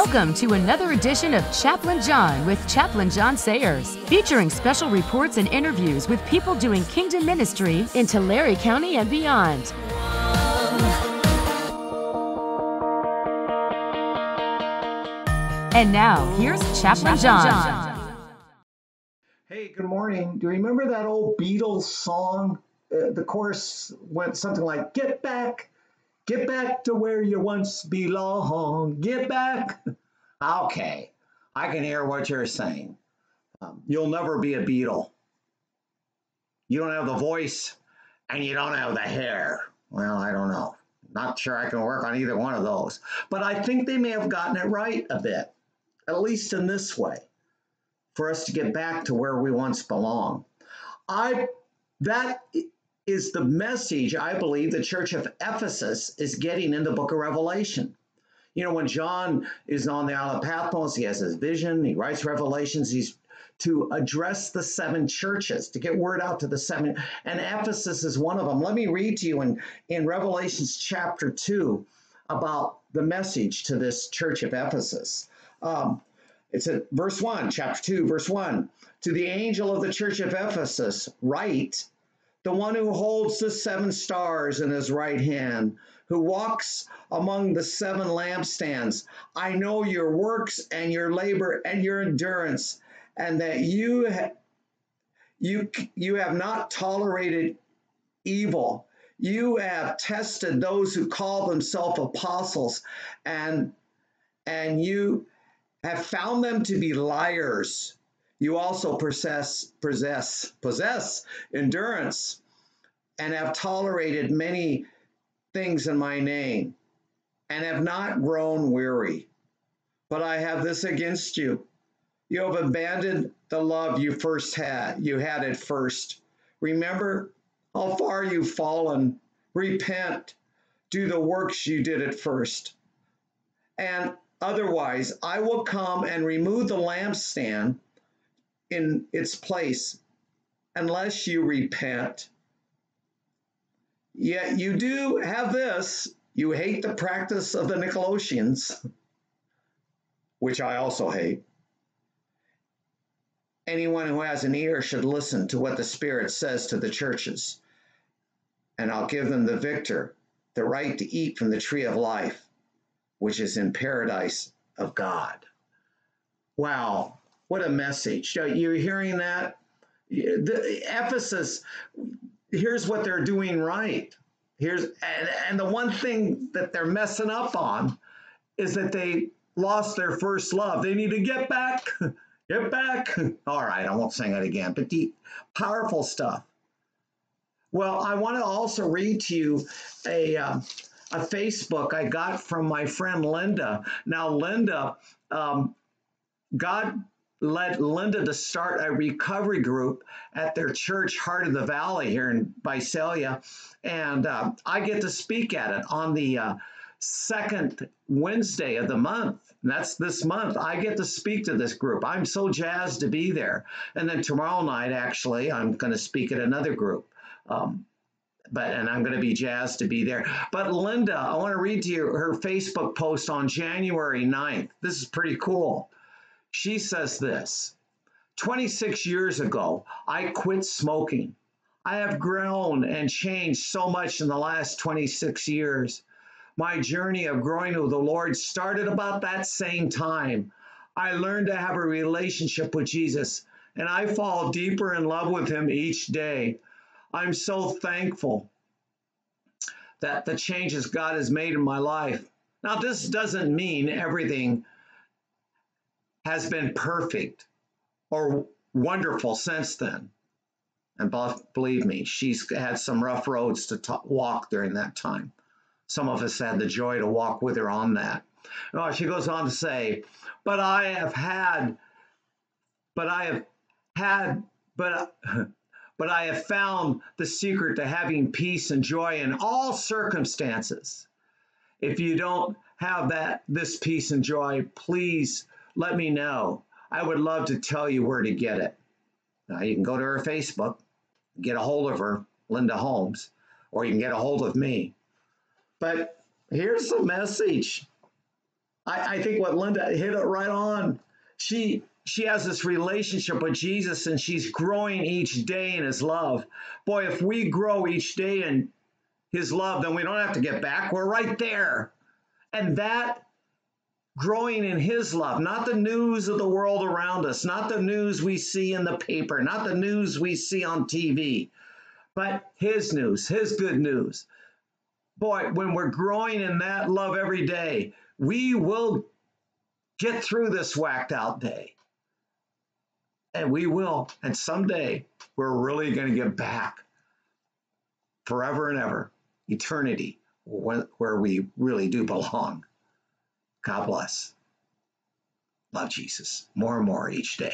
Welcome to another edition of Chaplain John with Chaplain John Sayers, featuring special reports and interviews with people doing kingdom ministry in Tulare County and beyond. And now, here's Chaplain John. Hey, good morning. Do you remember that old Beatles song? The chorus went something like, get back to where you once belonged, get back. Okay, I can hear what you're saying. You'll never be a Beatle. You don't have the voice and you don't have the hair. Well, I don't know. Not sure I can work on either one of those. But I think they may have gotten it right a bit, at least in this way, for us to get back to where we once belonged. That is the message I believe the church of Ephesus is getting in the book of Revelation. You know, when John is on the Isle of Patmos, he has his vision, he writes Revelations, he's to address the seven churches, to get word out to the seven, and Ephesus is one of them. Let me read to you in Revelations chapter 2 about the message to this church of Ephesus. It's at verse 1, chapter 2, verse 1. To the angel of the church of Ephesus, write, the one who holds the seven stars in his right hand, who walks among the seven lampstands. I know your works and your labor and your endurance, and that you have not tolerated evil. You have tested those who call themselves apostles, and you have found them to be liars. You also possess endurance and have tolerated many things in my name and have not grown weary. But I have this against you. You have abandoned the love you had at first. Remember how far you've fallen. Repent. Do the works you did at first. And otherwise, I will come and remove the lampstand in its place unless you repent. Yet you do have this. You hate the practice of the Nicolaitans, which I also hate. Anyone who has an ear should listen to what the Spirit says to the churches. And I'll give them the right to eat from the tree of life, which is in paradise of God. Wow, what a message. You're hearing that? Ephesus, here's what they're doing right. And the one thing that they're messing up on is that they lost their first love. They need to get back. Get back. All right, I won't sing it again, but the powerful stuff. Well, I want to also read to you a Facebook I got from my friend Linda. Now, Linda, God led Linda to start a recovery group at their church, Heart of the Valley, here in Visalia. And I get to speak at it on the second Wednesday of the month. And that's this month. I get to speak to this group. I'm so jazzed to be there. And then tomorrow night, actually, I'm going to speak at another group. And I'm going to be jazzed to be there. But Linda, I want to read to you her Facebook post on January 9th. This is pretty cool. She says this: 26 years ago, I quit smoking. I have grown and changed so much in the last 26 years. My journey of growing with the Lord started about that same time. I learned to have a relationship with Jesus, and I fall deeper in love with him each day. I'm so thankful that the changes God has made in my life. Now, this doesn't mean everything has been perfect or wonderful since then. And believe me, she's had some rough roads to walk during that time. Some of us had the joy to walk with her on that. No, she goes on to say, but I have found the secret to having peace and joy in all circumstances. If you don't have this peace and joy, please let me know. I would love to tell you where to get it. Now, you can go to her Facebook, get a hold of her, Linda Holmes, or you can get a hold of me. But here's the message. I think what Linda hit it right on. She has this relationship with Jesus and she's growing each day in his love. Boy, if we grow each day in his love, then we don't have to get back. We're right there. And that growing in his love, not the news of the world around us, not the news we see in the paper, not the news we see on TV, but his news, his good news. Boy, when we're growing in that love every day, we will get through this whacked out day. And we will. And someday we're really going to get back forever and ever, eternity, where we really do belong. God bless. Love Jesus more and more each day.